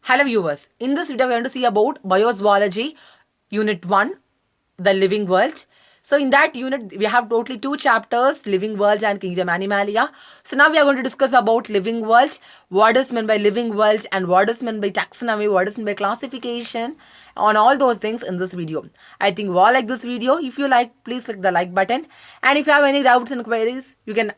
Hello viewers, in this video we are going to see about Biozoology Unit 1, the living world. So in that unit we have totally two chapters, living world and kingdom animalia. So now we are going to discuss about living world, what is meant by living world and what is meant by taxonomy, what is meant by classification, on all those things in this video. I think you all like this video. If you like, please click the like button, and if you have any doubts and queries, you can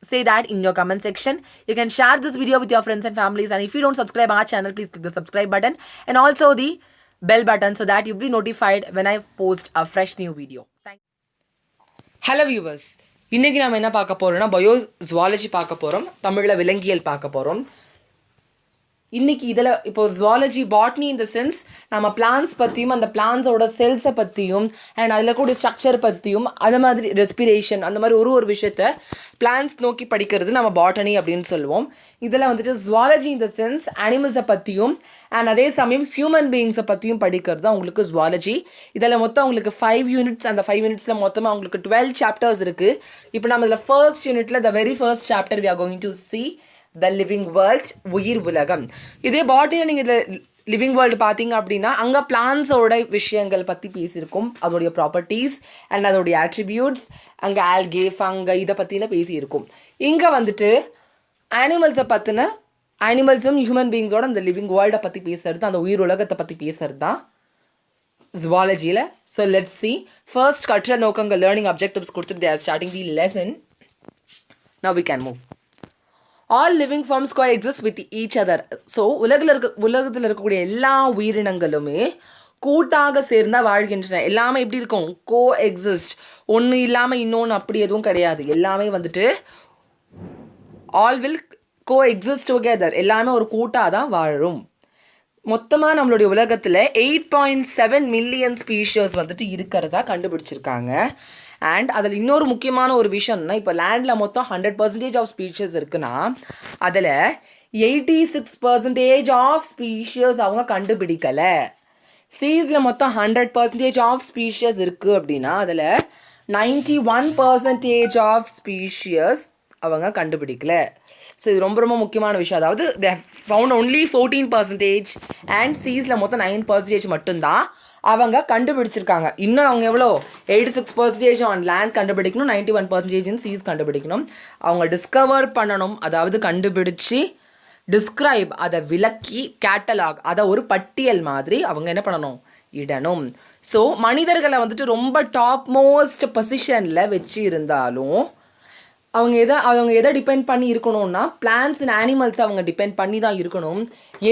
say that in your comment section. You can share this video with your friends and families, and if you don't subscribe our channel, please click the subscribe button and also the bell button so that you'll be notified when I post a fresh new video. Thank you. Hello viewers, இன்னைக்கு நாம என்ன பார்க்க போறோம்னா பயோசுவாலஜி பார்க்க போறோம், தமிழ்ல விலங்கியல் பார்க்க போறோம். இன்னைக்கு இதில் இப்போ ஜுவாலஜி பாட்னி இந்த சென்ஸ் நம்ம பிளான்ஸ் பற்றியும் அந்த பிளான்ஸோட செல்ஸை பற்றியும் அண்ட் அதில் கூட ஸ்ட்ரக்சர் பற்றியும் அது மாதிரி ரெஸ்பிரேஷன் அந்த மாதிரி ஒரு விஷயத்த பிளான்ஸ் நோக்கி படிக்கிறது நம்ம பாட்டனி அப்படின்னு சொல்லுவோம். இதில் வந்துட்டு ஜுவாலஜி இந்த சென்ஸ் அனிமல்ஸை பற்றியும் அண்ட் அதே சமயம் ஹியூமன் பீயிங்ஸை பற்றியும் படிக்கிறது தான் உங்களுக்கு ஜுவாலஜி. இதில் மொத்தம் உங்களுக்கு 5 யூனிட்ஸ், அந்த 5 யூனிட்ஸில் மொத்தமாக உங்களுக்கு 12 சாப்டர்ஸ் இருக்குது. இப்போ நம்ம இதில் ஃபர்ஸ்ட் யூனிட்டில் the very first chapter we are going to see the living world, உயிர் உலகம். இதே பாட்டியில் நீங்கள் இதில் லிவிங் வேர்ல்டு பார்த்தீங்க அப்படின்னா அங்கே பிளான்ஸோட விஷயங்கள் பற்றி பேசியிருக்கும், அதோடைய ப்ராப்பர்ட்டிஸ் அண்ட் அதோடைய ஆட்ரிபியூட்ஸ், அங்கே ஆல்கே ஃபங்க இதை பற்றின பேசியிருக்கும். இங்கே வந்துட்டு அனிமல்ஸை பற்றின அனிமல்ஸும் ஹியூமன் பீயிங்ஸோட அந்த லிவிங் வேர்ல்டை பற்றி பேசுறது, அந்த உயிர் உலகத்தை பற்றி பேசுறது தான் ஜுவாலஜியில். So let's see. ஃபர்ஸ்ட் கற்ற நோக்கங்கள் லேர்னிங் அப்ஜெக்டிவ்ஸ் கொடுத்துட்டு they are starting the lesson. Now we can move. All living forms coexist with each other. So உலகத்தில் இருக்கக்கூடிய எல்லா உயிரினங்களுமே கூட்டாக சேர்ந்தால் வாழ்கின்றன. எல்லாமே எப்படி இருக்கும்? Coexist. ஒன்று இல்லாமல் இன்னொன்று அப்படி எதுவும் கிடையாது. எல்லாமே வந்துட்டு all will coexist together. எல்லாமே ஒரு கூட்டாக தான் வாழும். மொத்தமாக நம்மளுடைய உலகத்தில் 8.7 மில்லியன் ஸ்பீஷியஸ் வந்துட்டு இருக்கிறதா கண்டுபிடிச்சிருக்காங்க. அண்ட் அதில் இன்னொரு முக்கியமான ஒரு விஷயம்னா, இப்போ லேண்டில் மொத்தம் 100% ஆஃப் ஸ்பீஷியஸ் இருக்குன்னா அதில் 86% ஆஃப் ஸ்பீஷியஸ் அவங்க கண்டுபிடிக்கலை. சீஸில் மொத்தம் 100% ஆஃப் ஸ்பீஷியஸ் இருக்குது அப்படின்னா அதில் 91% ஆஃப் ஸ்பீஷியஸ் அவங்க கண்டுபிடிக்கல. ஸோ இது ரொம்ப ரொம்ப முக்கியமான விஷயம். அதாவது தே ஃபவுண்ட் ஒன்லி 14% அண்ட் சீஸில் மொத்தம் 9% மட்டும்தான் அவங்க கண்டுபிடிச்சிருக்காங்க. இன்னும் அவங்க எவ்வளோ 86% ஆன் லேண்ட் கண்டுபிடிக்கணும், 91% சீஸ் கண்டுபிடிக்கணும். அவங்க டிஸ்கவர் பண்ணணும், அதாவது கண்டுபிடிச்சி டிஸ்கிரைப், அதை விளக்கி கேட்டலாக், அதை ஒரு பட்டியல் மாதிரி அவங்க என்ன பண்ணணும், இடணும். ஸோ மனிதர்களை வந்துட்டு ரொம்ப டாப் மோஸ்ட் பொசிஷனில் வச்சு இருந்தாலும் அவங்க எதை டிபெண்ட் பண்ணி இருக்கணும்னா பிளான்ஸ் அண்ட் அனிமல்ஸ் அவங்க டிபெண்ட் பண்ணி தான் இருக்கணும்.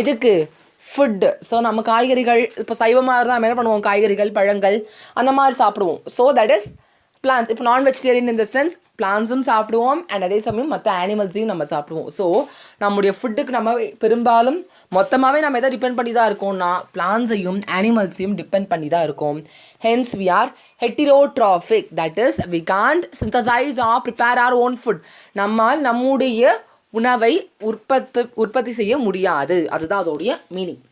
எதுக்கு? ஃபுட்டு. ஸோ நம்ம காய்கறிகள், இப்போ சைவமாக இருந்தால் நம்ம என்ன பண்ணுவோம், காய்கறிகள் பழங்கள் அந்த மாதிரி சாப்பிடுவோம். So that is plants. இப்போ நான் வெஜிடேரியன் இந்த சென்ஸ் பிளான்ஸும் சாப்பிடுவோம் அண்ட் அதே சமயம் மற்ற அனிமல்ஸையும் நம்ம சாப்பிடுவோம். ஸோ நம்முடைய ஃபுட்டுக்கு நம்ம பெரும்பாலும் மொத்தமாகவே நம்ம எதை டிபெண்ட் பண்ணி தான் இருக்கோம்னா பிளான்ஸையும் அனிமல்ஸையும் டிபெண்ட் பண்ணி தான் இருக்கோம். Hence we are heterotrophic, that is we can't synthesize or prepare our own food. நம்மால் நம்முடைய உணவை உற்பத்தி செய்ய முடியாது. அதுதான் அதோடைய மீனிங்.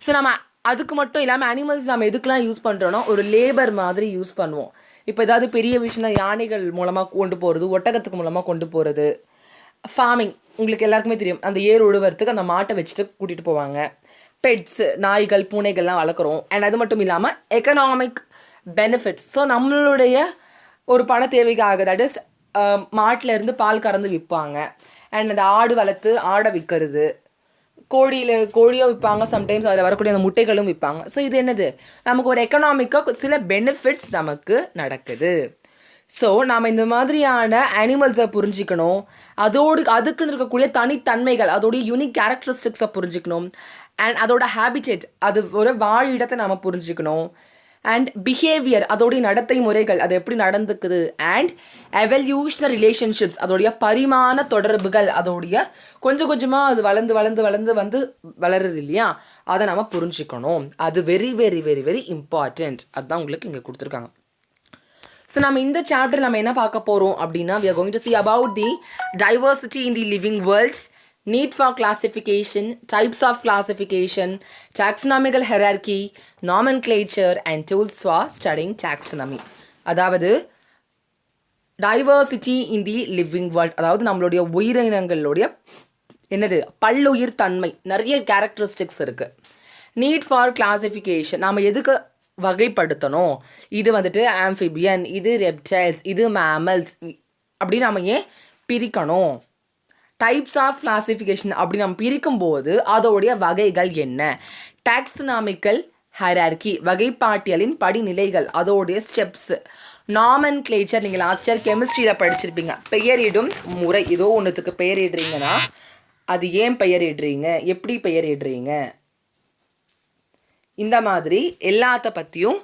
ஸோ நம்ம அதுக்கு மட்டும் இல்லாமல் அனிமல்ஸ் நம்ம எதுக்கெலாம் யூஸ் பண்ணுறோன்னா ஒரு லேபர் மாதிரி யூஸ் பண்ணுவோம். இப்போ ஏதாவது பெரிய விஷயம்னா யானைகள் மூலமாக கொண்டு போகிறது, ஒட்டகத்துக்கு மூலமாக கொண்டு போகிறது. ஃபார்மிங் உங்களுக்கு எல்லாருக்குமே தெரியும், அந்த ஏர் உழுவுறதுக்கு அந்த மாட்டை வச்சுட்டு கூட்டிகிட்டு போவாங்க. பெட்ஸ், நாய்கள் பூனைகள்லாம் வளர்க்குறோம். அண்ட் அது மட்டும் இல்லாமல் எக்கனாமிக் பெனிஃபிட்ஸ். ஸோ நம்மளுடைய ஒரு பண தேவைக்காக, தட் இஸ் மாட்டிலேருந்து பால் கறந்து விற்பாங்க. அண்ட் அந்த ஆடு வளர்த்து ஆடை விற்கிறது, கோழியோ விற்பாங்க, சம்டைம்ஸ் அதில் வரக்கூடிய அந்த முட்டைகளும் விற்பாங்க. ஸோ இது என்னது, நமக்கு ஒரு எக்கனாமிக்காக சில பெனிஃபிட்ஸ் நமக்கு நடக்குது. ஸோ நாம் இந்த மாதிரியான அனிமல்ஸை புரிஞ்சிக்கணும், அதுக்குன்னு இருக்கக்கூடிய தனித்தன்மைகள், அதோடைய யூனிக் கேரக்டரிஸ்டிக்ஸை புரிஞ்சிக்கணும். அண்ட் அதோட ஹேபிடேட், அது ஒரு வாழிடத்தை நாம் புரிஞ்சிக்கணும். அண்ட் பிஹேவியர், அதோடைய நடத்தை முறைகள், அது எப்படி நடந்துக்குது. அண்ட் எவல்யூஷனரி ரிலேஷன்ஷிப்ஸ், அதோடைய பரிமாண தொடர்புகள், அதோடைய கொஞ்சம் கொஞ்சமாக அது வளர்ந்து வளர்ந்து வளர்ந்து வந்து வளருது இல்லையா, அதை நம்ம புரிஞ்சுக்கணும். அது very very very very important. அதுதான் உங்களுக்கு இங்கே கொடுத்துருக்காங்க. ஸோ நம்ம இந்த சாப்டர் நம்ம என்ன பார்க்க போகிறோம் அப்படின்னா, we are going to see about the diversity in the living worlds, need for classification, types of classification, taxonomical hierarchy, nomenclature and tools for studying taxonomy. அதாவது diversity in the living world, அதாவது நம்மளுடைய உயிரினங்களுடைய என்னது பல்லுயிர் தன்மை, நிறைய characteristics இருக்குது. NEET for classification, நாம் எதுக்கு வகைப்படுத்தணும், இது வந்துட்டு ஆம்ஃபிபியன், இது ரெப்டைல்ஸ், இது மேமல்ஸ் அப்படின்னு நம்ம ஏன் பிரிக்கணும். டைப்ஸ் ஆஃப் கிளாசிஃபிகேஷன் அப்படி நம்ம பிரிக்கும்போது அதோடைய வகைகள் என்ன. டாக்ஸனாமிக்கல் ஹைரார்கி, வகைப்பாட்டியலின் படிநிலைகள், அதோடைய ஸ்டெப்ஸ். நாமன்க்ளேச்சர், நீங்கள் லாஸ்ட் இயர் கெமிஸ்ட்ரியில் படிச்சிருப்பீங்க. பெயரிடும் முறை, ஏதோ ஒன்றுத்துக்கு பெயரிடுறீங்கன்னா அது ஏன் பெயரிடுறீங்க, எப்படி பெயரிடுறீங்க, இந்த மாதிரி எல்லாத்த பற்றியும்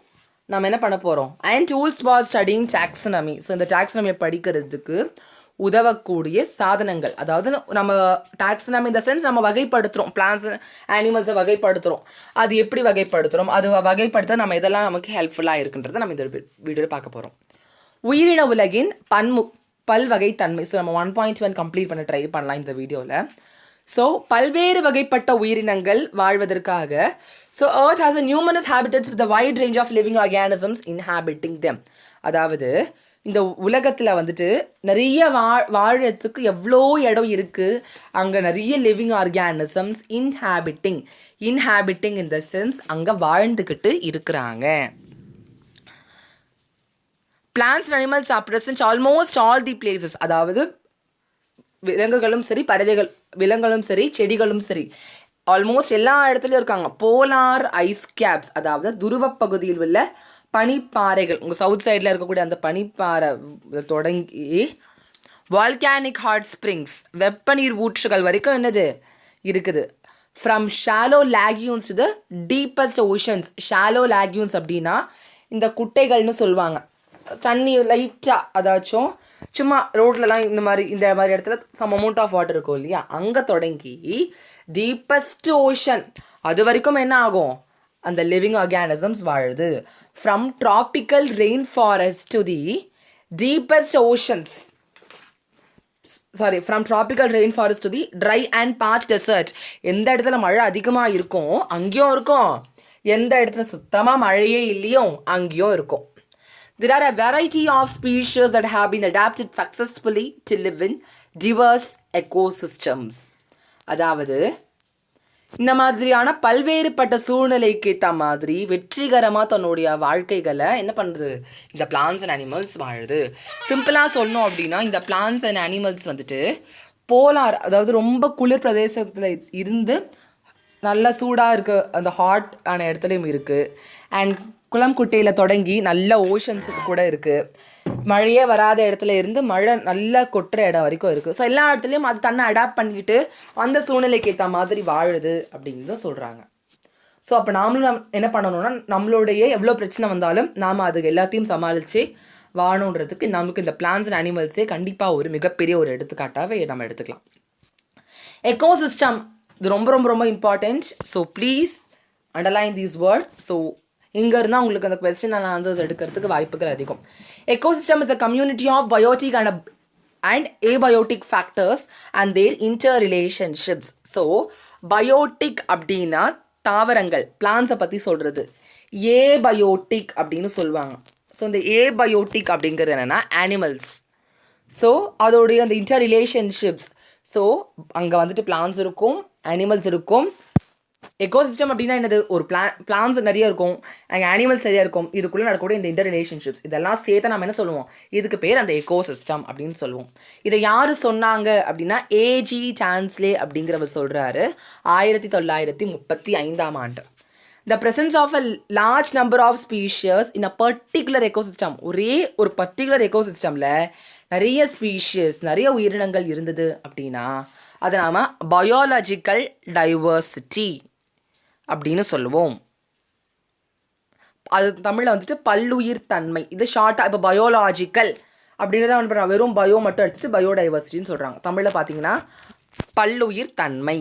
நம்ம என்ன பண்ண போகிறோம். And tools for studying taxonomy. So இந்த டாக்ஸனமியை படிக்கிறதுக்கு உதவக்கூடிய சாதனங்கள், அதாவது நம்ம டாக்ஸனமி இந்த சென்ஸ் நம்ம வகைப்படுத்துகிறோம், பிளான்ஸ் அனிமல்ஸை வகைப்படுத்துகிறோம். அது எப்படி வகைப்படுத்துகிறோம், அது வகைப்படுத்த நம்ம இதெல்லாம் நமக்கு ஹெல்ப்ஃபுல்லாக இருக்குன்றதை நம்ம இந்த வீடியோவில் பார்க்க போகிறோம். உயிரின உலகின் பல்வகைத்தன்மை. ஸோ நம்ம 1.1 கம்ப்ளீட் பண்ண ட்ரை பண்ணலாம் இந்த வீடியோவில். ஸோ பல்வேறு வகைப்பட்ட உயிரினங்கள் வாழ்வதற்காக so earth has a numerous habitats with a wide range of living organisms inhabiting them. அதாவது இந்த உலகத்தில் வந்துட்டு நிறைய வாழறதுக்கு எவ்வளோ இடம் இருக்குது, அங்கே நிறைய living organisms inhabiting in the sense அங்கே வாழ்ந்துக்கிட்டு இருக்கிறாங்க. Plants and animals are present almost all the places. அதாவது விலங்குகளும் சரி, விலங்குகளும் சரி, செடிகளும் சரி, ஆல்மோஸ்ட் எல்லா இடத்துலையும் இருக்காங்க. போலார் ஐஸ் கேப்ஸ், அதாவது துருவ பகுதியில் உள்ள பனிப்பாறைகள், உங்கள் சவுத் சைடில் இருக்கக்கூடிய அந்த பனிப்பாறை தொடங்கி வால்கானிக் ஹாட் ஸ்ப்ரிங்ஸ், வெப்பநீர் ஊற்றுகள் வரைக்கும் என்னது இருக்குது. From shallow lagoons to the deepest oceans. Shallow lagoons அப்படின்னா இந்த குட்டைகள்னு சொல்லுவாங்க. தண்ணி லைட்டாக அதாச்சும் சும்மா ரோட்லலாம் இந்த மாதிரி இடத்துல சம் அமௌண்ட் ஆஃப் வாட்டர் இருக்கும் இல்லையா, அங்கே தொடங்கி டீப்பஸ்ட் ஓஷன் அது வரைக்கும் என்ன ஆகும், அந்த லிவிங் ஆர்கானிசம்ஸ் வாழுது. From tropical rain forest to the deepest oceans, from tropical rain forest to the dry and parch desert. எந்த இடத்துல மழை அதிகமாக இருக்கும் அங்கேயும் இருக்கும், எந்த இடத்துல சுத்தமாக மழையே இல்லையோ அங்கேயும் இருக்கும். There are a variety of species that have been adapted successfully to live in diverse ecosystems. அதாவது இந்த மாதிரியான பல்வேறுபட்ட சூழ்நிலைக்கு ஏற்ற மாதிரி வெற்றிகரமாக தன்னுடைய வாழ்க்கைகளை என்ன பண்ணுறது, இந்த பிளான்ஸ் அண்ட் அனிமல்ஸ் வாழுது. சிம்பிளாக சொல்லணும் அப்படின்னா இந்த பிளான்ஸ் அண்ட் அனிமல்ஸ் வந்துட்டு போலார், அதாவது ரொம்ப குளிர் பிரதேசத்தில் இருந்து நல்ல சூடாக இருக்குது அந்த ஹாட் ஆன இடத்துலையும் இருக்குது. அண்ட் குளம் குட்டையில் தொடங்கி நல்ல ஓஷன்ஸுக்கு கூட இருக்குது. மழையே வராத இடத்துல இருந்து மழை நல்லா கொட்டுற இடம் வரைக்கும் இருக்குது. ஸோ எல்லா இடத்துலையும் அது தன்னை அடாப்ட் பண்ணிக்கிட்டு அந்த சூழ்நிலைக்கு ஏற்ற மாதிரி வாழுது அப்படிங்கிறத சொல்கிறாங்க. ஸோ அப்போ நாமளும் என்ன பண்ணணும்னா நம்மளுடைய எவ்வளோ பிரச்சனை வந்தாலும் நாம் அது எல்லாத்தையும் சமாளித்து வாழணுன்றதுக்கு நமக்கு இந்த பிளான்ஸ் அண்ட் அனிமல்ஸே கண்டிப்பாக ஒரு மிகப்பெரிய ஒரு எடுத்துக்காட்டாகவே நம்ம எடுத்துக்கலாம். எக்கோசிஸ்டம் இது ரொம்ப ரொம்ப ரொம்ப important. So please underline these word. So இங்கே இருந்தால் உங்களுக்கு அந்த கொஸ்டின் அண்ட் ஆன்சர்ஸ் எடுக்கிறதுக்கு வாய்ப்புகள் அதிகம். Ecosystem is a community of biotic and abiotic factors and their interrelationships. So biotic அப்படின்னா தாவரங்கள், பிளான்ஸை பற்றி சொல்கிறது. ஏபயோட்டிக் அப்படின்னு சொல்லுவாங்க. ஸோ இந்த ஏபயோட்டிக் அப்படிங்கிறது என்னென்னா அனிமல்ஸ். ஸோ அதோடைய அந்த இன்டர் ரிலேஷன்ஷிப்ஸ். ஸோ அங்கே வந்துட்டு பிளான்ஸ் இருக்கும், அனிமல்ஸ் இருக்கும். எக்கோசிஸ்டம் அப்படின்னா என்னது, ஒரு பிளான்ஸ் நிறைய இருக்கும், அங்கே அனிமல்ஸ் நிறைய இருக்கும், இதுக்குள்ளே நடக்கக்கூடிய இந்த இன்டர் ரிலேஷன்ஷிப்ஸ் இதெல்லாம் சேர்த்து நம்ம என்ன சொல்லுவோம், இதுக்கு பேர் அந்த எக்கோசிஸ்டம் அப்படின்னு சொல்லுவோம். இதை யார் சொன்னாங்க அப்படின்னா ஏஜி சான்ஸ்லே அப்படிங்கிறவர் சொல்கிறாரு 1935ஆம் ஆண்டு. The presence of a large number of species in a particular ecosystem, ஒரே ஒரு பர்டிகுலர் எக்கோசிஸ்டமில் நிறைய ஸ்பீஷியஸ் நிறைய உயிரினங்கள் இருந்தது அப்படின்னா அதை நாம் பயாலஜிக்கல் டைவர்சிட்டி அப்படின்னு சொல்லுவோம். அது தமிழில் வந்துட்டு பல்லுயிர் தன்மை. இது ஷார்ட்டாக இப்போ பயோலாஜிக்கல் அப்படின்றத வந்து வெறும் பயோ மட்டும் எடுத்துட்டு பயோடைவர்சிட்டின்னு சொல்கிறாங்க. தமிழில் பார்த்தீங்கன்னா பல்லுயிர் தன்மை.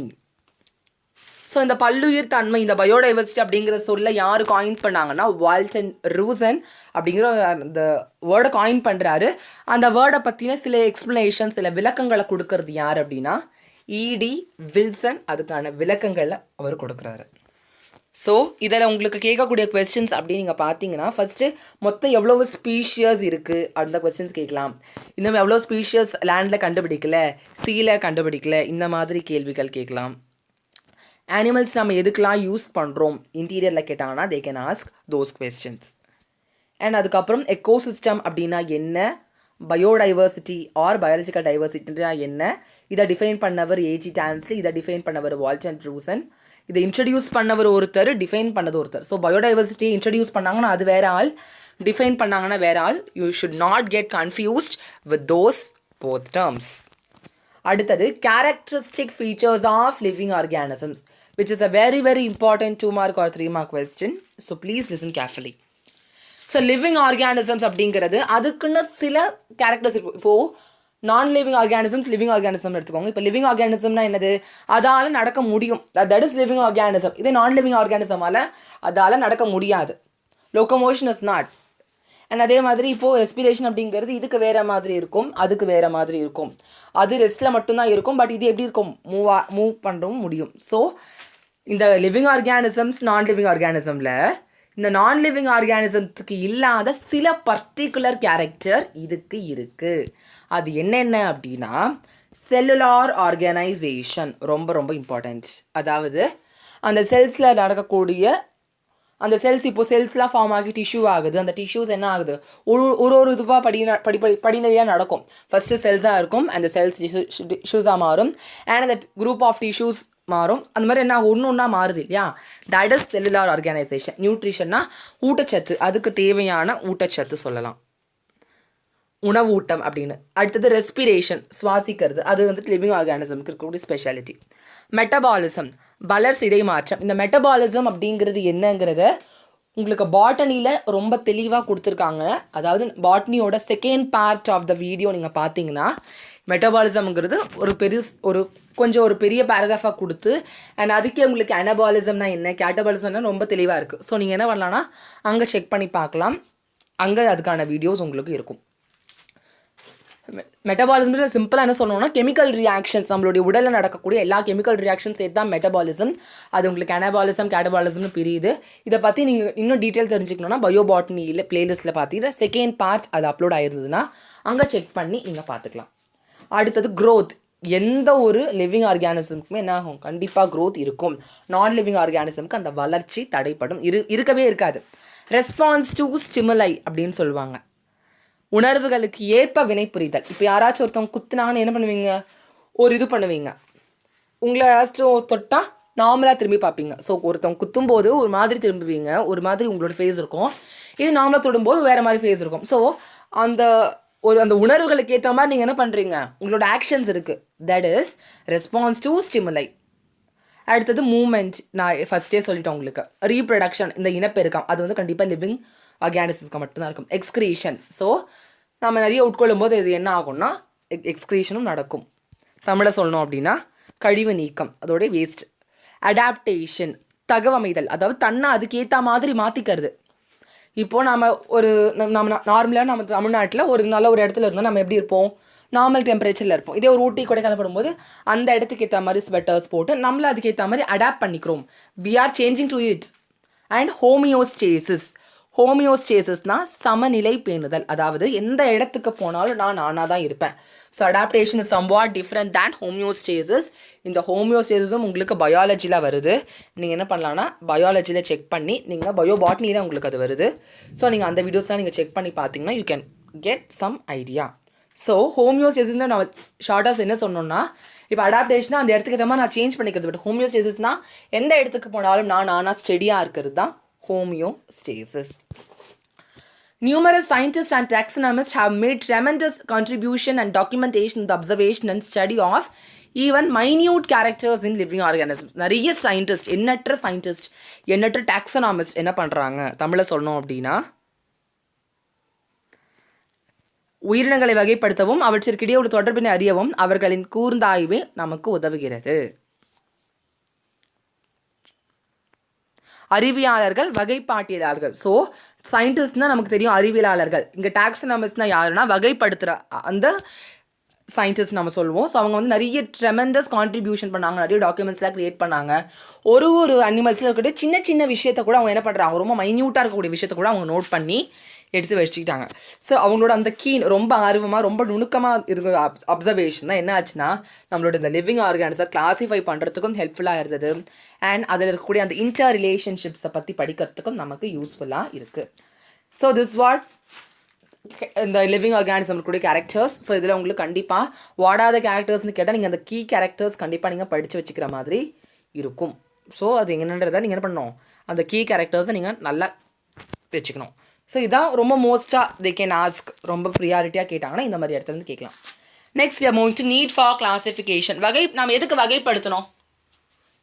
ஸோ இந்த பல்லுயிர் தன்மை, இந்த பயோடைவர்சிட்டி அப்படிங்கிற சொல்ல யார் காயின் பண்ணாங்கன்னா வால்டன் ரூசன் அப்படிங்கிற அந்த வேர்டை காயின் பண்ணுறாரு. அந்த வேர்டை பற்றின சில எக்ஸ்ப்ளனேஷன், சில விளக்கங்களை கொடுக்கறது யார் அப்படின்னா இடி வில்சன். அதுக்கான விளக்கங்களை அவர் கொடுக்குறாரு. ஸோ இதில் உங்களுக்கு கேட்கக்கூடிய கொஸ்டின்ஸ் அப்படின்னு நீங்கள் பார்த்தீங்கன்னா ஃபஸ்ட்டு மொத்தம் எவ்வளோ ஸ்பீஷியஸ் இருக்குது அந்த கொஸ்டின்ஸ் கேட்கலாம். இன்னும் எவ்வளோ ஸ்பீஷியஸ் லேண்டில் கண்டுபிடிக்கல, சீல கண்டுபிடிக்கல, இந்த மாதிரி கேள்விகள் கேட்கலாம். அனிமல்ஸ் நம்ம எதுக்கெலாம் யூஸ் பண்ணுறோம் இன்டீரியரில் கேட்டாங்கன்னா தே can ask those questions. And அதுக்கப்புறம் எக்கோசிஸ்டம் அப்படின்னா என்ன, பயோடைவர்சிட்டி ஆர் பயாலஜிக்கல் டைவர்சிட்டினா என்ன, இதை டிஃபைன் பண்ணவர் ஏஜி டான்ஸ்லி, இதை டிஃபைன் பண்ணவர் வால்டன் ட்ரூசன், இதை இன்ட்ரடியூஸ் பண்ணவர் ஒருத்தர், டிஃபைன் பண்ணது ஒருத்தர். ஸோ பயோடைவர்சிட்டியை இன்ட்ரடியூஸ் பண்ணாங்கன்னா அது வேற ஆள், டிஃபைன் பண்ணாங்கன்னா வேற ஆள். You should not get confused with those both terms. அடுத்தது characteristic features of living organisms which is a very very important 2 mark or 3 mark question. So please listen carefully. So living organisms அப்படிங்கிறது அதுக்குன்னு சில characters இருக்கும். இப்போது நான் living organisms, living organism எடுத்துக்கோங்க. இப்போ living ஆர்கானிசம்னா என்னது, அதால் நடக்க முடியும், தட் இஸ் லிவிங் ஆர்கானிசம். இதே நான் லிவிங் ஆர்கானிசமால் அதால் நடக்க முடியாது, லோக்கோமோஷன் இஸ் நாட். அண்ட் அதே மாதிரி இப்போது ரெஸ்பிரேஷன் அப்படிங்கிறது இதுக்கு வேறு மாதிரி இருக்கும், அதுக்கு வேறு மாதிரி இருக்கும். அது ரெஸ்ட்டில் மட்டும்தான் இருக்கும், பட் இது எப்படி இருக்கும், மூவ் பண்ணுறவும் முடியும். ஸோ இந்த லிவிங் ஆர்கானிசம்ஸ் நான் லிவிங் ஆர்கானிசமில் இந்த நான் லிவிங் ஆர்கானிசத்துக்கு இல்லாத சில பர்டிகுலர் கேரக்டர் இதுக்கு இருக்குது. அது என்னென்ன அப்படின்னா செல்லுலார் ஆர்கனைசேஷன் ரொம்ப ரொம்ப இம்பார்ட்டன்ட். அதாவது அந்த செல்ஸில் நடக்கக்கூடிய அந்த செல்ஸ், இப்போ செல்ஸ்லாம் ஃபார்ம் ஆகி டிஷ்யூ ஆகுது, அந்த டிஷ்யூஸ் என்ன ஆகுது, ஒரு இதுவாக படிநிலையாக நடக்கும். ஃபஸ்ட்டு செல்ஸாக இருக்கும், அந்த செல்ஸ் டிஷ்யூஸாக மாறும், அண்ட் அந்த குரூப் ஆஃப் டிஷ்யூஸ் மாறும். அந்த மாதிரி என்ன ஒன்று ஒன்றா மாறுது இல்லையா, தட் இஸ் செல்லுலார் ஆர்கனைசேஷன். நியூட்ரிஷன்னா ஊட்டச்சத்து, அதுக்கு தேவையான ஊட்டச்சத்து சொல்லலாம், உணவு ஊட்டம் அப்படின்னு. அடுத்தது ரெஸ்பிரேஷன், சுவாசிக்கிறது, அது வந்துட்டு லிவிங் ஆர்கானிசம்க்கு இருக்கக்கூடிய ஸ்பெஷாலிட்டி. மெட்டபாலிசம், வளர்சிதை மாற்றம். இந்த மெட்டபாலிசம் அப்படிங்கிறது என்னங்கிறத உங்களுக்கு பாட்டனியில் ரொம்ப தெளிவாக கொடுத்துருக்காங்க. அதாவது பாட்னியோட second part of the video நீங்கள் பார்த்தீங்கன்னா மெட்டபாலிசம்ங்கிறது ஒரு பெரிய பேராகிராஃபாக கொடுத்து, அண்ட் அதுக்கே உங்களுக்கு அனபாலிசம்னா என்ன, கேட்டபாலிசம்னா ரொம்ப தெளிவாக இருக்குது. ஸோ நீங்கள் என்ன பண்ணலான்னா அங்கே செக் பண்ணி பார்க்கலாம், அங்கே அதுக்கான வீடியோஸ் உங்களுக்கு இருக்கும். மெட்டபாலிசம் சிம்பிளாக என்ன சொல்லணும்னா கெமிக்கல் ரியாக்ஷன்ஸ், நம்மளுடைய உடலில் நடக்கக்கூடிய எல்லா கெமிக்கல் ரியாக்ஷன்ஸ் சேர்த்து தான் மெட்டபாலிசம். அது உங்களுக்கு அனபாலிசம் கேட்டபாலிசம்னு பிரியுது. இதை பற்றி நீங்கள் இன்னும் டீட்டெயில் தெரிஞ்சுக்கணுன்னா பயோபாட்னியில் பிளேலிஸ்ட்டில் பார்த்தீங்கன்னா செகண்ட் பார்ட் அது அப்லோட் ஆயிருந்ததுன்னா அங்கே செக் பண்ணி நீங்கள் பார்த்துக்கலாம். அடுத்தது க்ரோத். எந்த ஒரு லிவிங் ஆர்கானிசமுக்குமே என்ன ஆகும், கண்டிப்பாக க்ரோத் இருக்கும். நான் லிவிங் ஆர்கானிசமுக்கு அந்த வளர்ச்சி தடைப்படும், இருக்கவே இருக்காது. ரெஸ்பான்ஸ் டு ஸ்டிமுலை அப்படின்னு சொல்லுவாங்க, உணர்வுகளுக்கு ஏற்ப வினை புரிதல். இப்போ யாராச்சும் ஒருத்தவங்க குத்துனாங்கன்னு என்ன பண்ணுவீங்க, ஒரு இது பண்ணுவீங்க, உங்களை யாராச்சும் தொட்டால் நார்மலாக திரும்பி பார்ப்பீங்க. ஸோ ஒருத்தவங்க குத்தும்போது ஒரு மாதிரி திரும்புவீங்க, ஒரு மாதிரி உங்களோட ஃபேஸ் இருக்கும். இது நார்மலாக தொடும்போது வேறு மாதிரி ஃபேஸ் இருக்கும். ஸோ அந்த உணர்வுகளுக்கு ஏற்ற மாதிரி நீங்கள் என்ன பண்ணுறீங்க, உங்களோட ஆக்ஷன்ஸ் இருக்குது, தட் இஸ் ரெஸ்பான்ஸ் டு ஸ்டிமுலை. அடுத்தது மூமெண்ட், நான் ஃபஸ்ட்டே சொல்லிட்டேன் உங்களுக்கு. ரீப்ரொடக்ஷன், இந்த இனப்பெருக்கம், அது வந்து கண்டிப்பாக லிவிங் ஆர்கானிசம்ஸ்க்கு மட்டும்தான் இருக்கும். எக்ஸ்க்ரீஷன், ஸோ நம்ம நிறைய உட்கொள்ளும் போது இது என்ன ஆகும்னா எக்ஸ்க்ரீஷனும் நடக்கும். தமிழை சொல்லணும் அப்படின்னா கழிவு நீக்கம், அதோடைய வேஸ்ட். அடாப்டேஷன், தகவமைதல், அதாவது தன்னை அதுக்கேற்ற மாதிரி மாற்றிக்கிறது. இப்போது நம்ம நார்மலாக நம்ம தமிழ்நாட்டில் ஒரு நல்ல ஒரு இடத்துல இருந்தால் நம்ம எப்படி இருப்போம், நார்மல் டெம்பரேச்சரில் இருப்போம். இதே ஒரு ஊட்டி கொடைக்கானல் படும்போது அந்த இடத்துக்கு ஏற்ற மாதிரி ஸ்வெட்டர்ஸ் போட்டு நம்மளை அதுக்கு ஏற்ற மாதிரி அடாப்ட் பண்ணிக்கிறோம். We are changing to it. And ஹோமியோஸ்டேசிஸ்னால் சமநிலை பேணுதல், அதாவது எந்த இடத்துக்கு போனாலும் நான் நானாக தான் இருப்பேன். So adaptation is somewhat different than homeostasis. இந்த ஹோமியோஸ்டேசிஸும் உங்களுக்கு பயாலஜியில் வருது. நீங்கள் என்ன பண்ணலான்னா பயாலஜியில் செக் பண்ணி, நீங்கள் பயோபாட்னியில் உங்களுக்கு அது வருது. ஸோ நீங்கள் அந்த வீடியோஸ்லாம் நீங்கள் செக் பண்ணி பார்த்தீங்கன்னா you can get some idea. So ஹோமியோஸ்டேசிஸ்னால் நம்ம ஷார்ட்டாக என்ன சொன்னோம்னா, இப்போ அடாப்டேஷனாக அந்த இடத்துக்கு ஏற்ற மாதிரி நான் சேஞ்ச் பண்ணிக்கிறது. பட் ஹோமியோஸ்டேசிஸ்னால் எந்த இடத்துக்கு போனாலும் நானாக ஸ்டெடியாக இருக்கிறது தான் homeostasis. Numerous scientists and taxonomists have made tremendous contribution and documentation in the observation and study of even minute characters in living organisms. நிறைய சயின்டிஸ்ட், எண்ணற்ற டாக்ஸனாமிஸ்ட் என்ன பண்ணுறாங்க, தமிழை சொல்லணும் அப்படின்னா உயிரினங்களை வகைப்படுத்தவும் அவற்றிற்கிடையே ஒரு தொடர்பினை அறியவும் அவர்களின் கூர்ந்தாய்வே நமக்கு உதவுகிறது. அறிவியலாளர்கள், வகைப்பாட்டியலாளர்கள். ஸோ சயின்டிஸ்ட்னால் நமக்கு தெரியும் அறிவியலாளர்கள். இங்கே டாக்ஸனாமிஸ்ட்னால் யாருன்னா வகைப்படுத்துகிற அந்த சயின்டிஸ்ட் நம்ம சொல்லுவோம். ஸோ அவங்க வந்து நிறைய ட்ரெமெண்டஸ் கான்ட்ரிபியூஷன் பண்ணாங்க, நிறைய டாக்குமெண்ட்ஸ்லாம் க்ரியேட் பண்ணாங்க. ஒரு அனிமல்ஸில் இருக்கக்கூடிய சின்ன சின்ன விஷயத்த கூட அவங்க என்ன பண்ணுறாங்க, ரொம்ப மைன்யூட்டாக இருக்கக்கூடிய விஷயத்த கூட அவங்க நோட் பண்ணி எடுத்து வச்சுக்கிட்டாங்க. ஸோ அவங்களோட அந்த ரொம்ப ஆர்வமாக ரொம்ப நுணுக்கமாக இருக்கிற அப்சர்வேஷன் தான் என்ன ஆச்சுன்னா நம்மளோட இந்த லிவிங் ஆர்கானிஸை கிளாஸிஃபை பண்ணுறதுக்கும் ஹெல்ப்ஃபுல்லாக இருந்தது. அண்ட் அதில் இருக்கக்கூடிய அந்த இன்டர் ரிலேஷன்ஷிப்ஸை பற்றி படிக்கிறதுக்கும் நமக்கு யூஸ்ஃபுல்லாக இருக்குது. ஸோ திஸ் வாட் இந்த லிவிங் ஆர்கானிசம் கூட கேரக்டர்ஸ். ஸோ இதில் உங்களுக்கு கண்டிப்பாக வாடாத கேரக்டர்ஸ்னு கேட்டால் நீங்கள் அந்த கீ கேரக்டர்ஸ் கண்டிப்பாக நீங்கள் படித்து வச்சுக்கிற மாதிரி இருக்கும். ஸோ அது என்னன்றதை நீங்கள் என்ன பண்ணணும், அந்த கீ கேரக்டர்ஸை நீங்கள் நல்லா வச்சுக்கணும். ஸோ இதான் ரொம்ப மோஸ்ட்டாக தே கேன் ஆஸ்க், ரொம்ப ப்ரியாரிட்டியாக கேட்டாங்கன்னா இந்த மாதிரி இடத்துலேருந்து கேட்கலாம். Next we are moving to need for classification. நம்ம எதுக்கு வகைப்படுத்தணும்?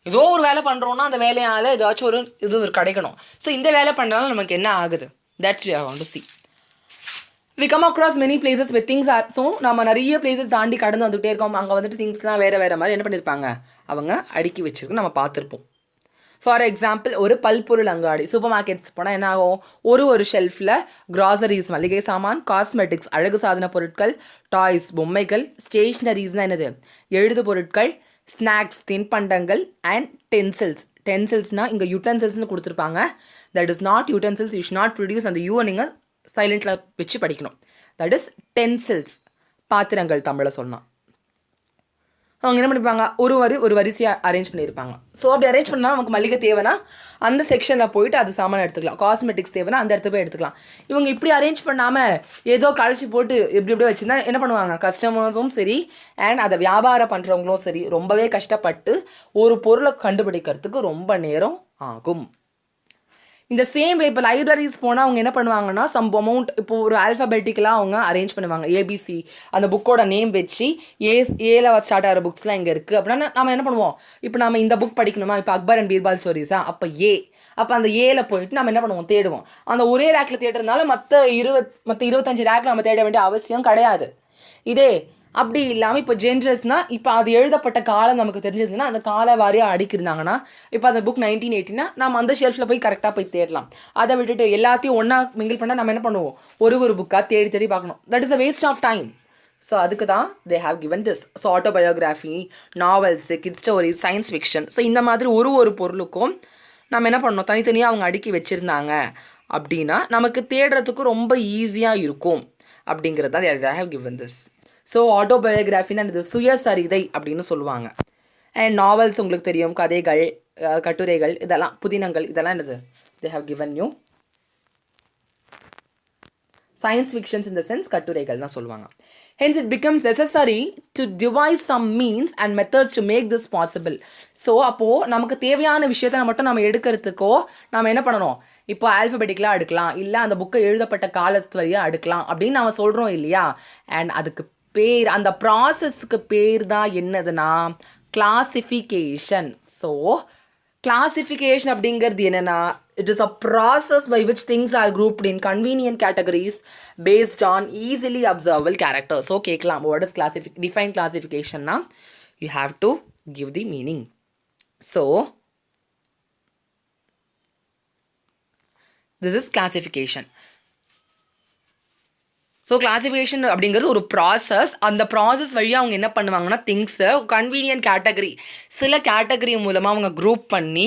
ஏதோ ஒரு வேலை பண்ணுறோன்னா அந்த வேலையால் ஏதாச்சும் ஒரு இது கிடைக்கணும். ஸோ இந்த வேலை பண்ணுறதுனால நமக்கு என்ன ஆகுது, that's we are want to see. we come across many places with things are so நம்ம நிறைய பிளேசஸ் தாண்டி கடந்து வந்துகிட்டே இருக்கோம். அங்கே வந்துட்டு திங்ஸ்லாம் வேறு மாதிரி என்ன பண்ணியிருப்பாங்க, அவங்க அடுக்கி வச்சிருக்கு நம்ம பார்த்துருப்போம். ஃபார் எக்ஸாம்பிள் ஒரு பல்பொருள் அங்காடி, சூப்பர் மார்க்கெட்ஸ் போனால் என்ன ஆகும், ஒரு ஷெல்ஃபில் கிராசரிஸ் மளிகை சாமான், காஸ்மெட்டிக்ஸ் அழகு சாதன பொருட்கள், டாய்ஸ் பொம்மைகள், ஸ்டேஷ்னரிஸ்னால் என்னது எழுது பொருட்கள், ஸ்நாக்ஸ் தின்பண்டங்கள் அண்ட் டென்சில்ஸ்னால் இங்கே யூட்டன்சில்ஸ்னு கொடுத்துருப்பாங்க. That is not utensils, you should not produce அந்த யூவை நீங்கள் சைலண்டில் வச்சு படிக்கணும். தட் இஸ் டென்சில்ஸ், பாத்திரங்கள் தமிழில் சொன்னால். அவங்க என்ன பண்ணிப்பாங்க, ஒரு வரிசையாக அரேஞ்ச் பண்ணியிருப்பாங்க. ஸோ அப்படி அரேஞ்ச் பண்ணால் நமக்கு மளிகை தேவைன்னா அந்த செக்ஷனில் போயிட்டு அது சாமான் எடுத்துக்கலாம், காஸ்மெட்டிக்ஸ் தேவைன்னா அந்த இடத்துல போய் எடுத்துக்கலாம். இவங்க இப்படி அரேஞ்ச் பண்ணாமல் ஏதோ கழிச்சு போட்டு எப்படி வச்சுருந்தா என்ன பண்ணுவாங்க, கஸ்டமர்ஸும் சரி அண்ட் அதை வியாபாரம் பண்ணுறவங்களும் சரி ரொம்பவே கஷ்டப்பட்டு ஒரு பொருளை கண்டுபிடிக்கிறதுக்கு ரொம்ப நேரம் ஆகும். இந்த சேம் வே இப்போ லைப்ரரிஸ் போனால் அவங்க என்ன பண்ணுவாங்கன்னா சம் அமௌண்ட் இப்போ ஒரு ஆல்ஃபபெட்டிக்கலாக அவங்க அரேஞ்ச் பண்ணுவாங்க. ஏபிசி அந்த புக்கோட நேம் வச்சு ஏல ஸ்டார்ட் ஆகிற புக்ஸ்லாம் இங்கே இருக்குது அப்படின்னா நம்ம என்ன பண்ணுவோம், இப்போ நம்ம இந்த புக் படிக்கணுமா, இப்போ அக்பர் அண்ட் பீர்பால் ஸ்டோரிஸா, அப்போ அந்த ஏல போயிட்டு நம்ம என்ன பண்ணுவோம், தேடுவோம். அந்த ஒரே ரேக்கில் தேடுறதுனால மற்ற 25 ரேக்கில் நம்ம தேட வேண்டிய அவசியம் கிடையாது. இதே அப்படி இல்லாமல் இப்போ ஜென்ரஸ்னால் இப்போ அது எழுதப்பட்ட காலம் நமக்கு தெரிஞ்சதுன்னா அந்த கால வாரியாக அடுக்கிருந்தாங்கன்னா இப்போ அந்த புக் 1980னா நம்ம அந்த ஷெல்ஃபில் போய் கரெக்டாக போய் தேடலாம். அதை விட்டுட்டு எல்லாத்தையும் ஒன்றா மிங்கிள் பண்ணால் நம்ம என்ன பண்ணுவோம், ஒரு புக்காக தேடி பார்க்கணும். That is a waste of time. So அதுக்கு தான் they have given this. So autobiography, novels, kid stories, science fiction, so இந்த மாதிரி ஒரு பொருளுக்கும் நம்ம என்ன பண்ணணும், தனித்தனியாக அவங்க அடுக்கி வச்சுருந்தாங்க அப்படின்னா நமக்கு தேடுறதுக்கு ரொம்ப ஈஸியாக இருக்கும் அப்படிங்கிறது தான் they have given this. So ஆட்டோபயோகிராஃபின்னு இது சுயசரிதை அப்படின்னு சொல்லுவாங்க. அண்ட் நாவல்ஸ் உங்களுக்கு தெரியும், கதைகள், கட்டுரைகள், இதெல்லாம் புதினங்கள், இதெல்லாம் என்னது they have given you. Science fictions in the sense கட்டுரைகள் தான் சொல்லுவாங்க. Hence it becomes necessary to devise some means and methods to make this possible. So அப்போது நமக்கு தேவையான விஷயத்தை மட்டும் நம்ம எடுக்கிறதுக்கோ நம்ம என்ன பண்ணணும், இப்போ ஆல்ஃபபெட்டிக்கலாக எடுக்கலாம், இல்லை அந்த புக்கை எழுதப்பட்ட காலத்து வழியாக எடுக்கலாம் அப்படின்னு நம்ம சொல்கிறோம் இல்லையா. அண்ட் அதுக்கு பேர், அந்த ப்ராசஸ்க்கு பேர் தான் என்னதுன்னா கிளாசிஃபிகேஷன். ஸோ கிளாசிஃபிகேஷன் அப்படிங்கிறது என்னென்னா it is a process by which things are grouped in convenient categories based on easily observable characters. So கேட்கலாம், what is define classification na, you have to give the meaning. So this is classification. So classification அப்படிங்கிறது ஒரு process. அந்த process வழியாக அவங்க என்ன பண்ணுவாங்கன்னா திங்ஸை convenient category, சில கேட்டகரி மூலமாக அவங்க குரூப் பண்ணி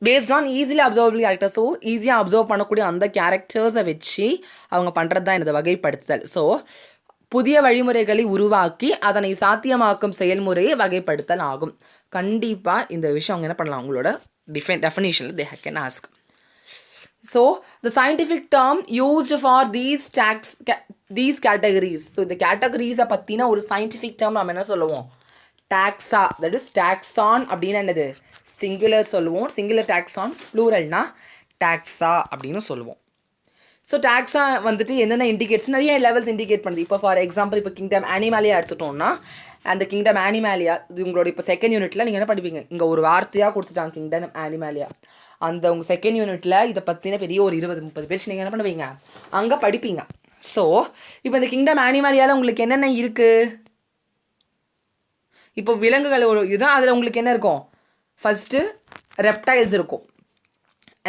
based on easily observable character. So ஈஸியாக அப்சர்வ் பண்ணக்கூடிய அந்த கேரக்டர்ஸை வச்சு அவங்க பண்ணுறது தான் இந்த வகைப்படுத்துதல். ஸோ புதிய வழிமுறைகளை உருவாக்கி அதனை சாத்தியமாக்கும் செயல்முறையை வகைப்படுத்தல் ஆகும். கண்டிப்பாக இந்த விஷயம் அவங்க என்ன பண்ணலாம், அவங்களோட டெஃபினேஷனில் they can ask. So the scientific term used for these categories. So the categories பற்றின ஒரு scientific term நம்ம என்ன சொல்லுவோம், taxa. That is taxon அப்படின்னு என்னது சிங்குலர் சொல்லுவோம், சிங்குலர் taxon, ப்ளூரல்னா taxa அப்படின்னு சொல்லுவோம். ஸோ டாக்ஸா வந்துட்டு என்னென்ன இண்டிகேட்ஸ், நிறைய லெவல்ஸ் இண்டிகேட் பண்ணுது. இப்போ ஃபார் எக்ஸாம்பிள் இப்போ கிங்டம் அனிமாலியா எடுத்துட்டோம்னா அந்த கிங்டம் அனிமாலியா இது உங்களோட இப்போ செகண்ட் யூனிட்டில் நீங்கள் என்ன படிப்பீங்க, இங்கே ஒரு வார்த்தையாக கொடுத்துட்டாங்க கிங்டம் அனிமாலியா. அந்த உங்கள் செகண்ட் யூனிட்டில் இதை பற்றின பெரிய ஒரு 20-30 பேஜ் நீங்கள் என்ன பண்ணுவீங்க அங்கே படிப்பீங்க. ஸோ இப்போ இந்த கிங்டம் அனிமாலியாவில் உங்களுக்கு என்னென்ன இருக்குது, இப்போ விலங்குகள் ஒரு இதுதான், அதில் உங்களுக்கு என்ன இருக்கும், ஃபஸ்ட்டு ரெப்டைல்ஸ் இருக்கும்,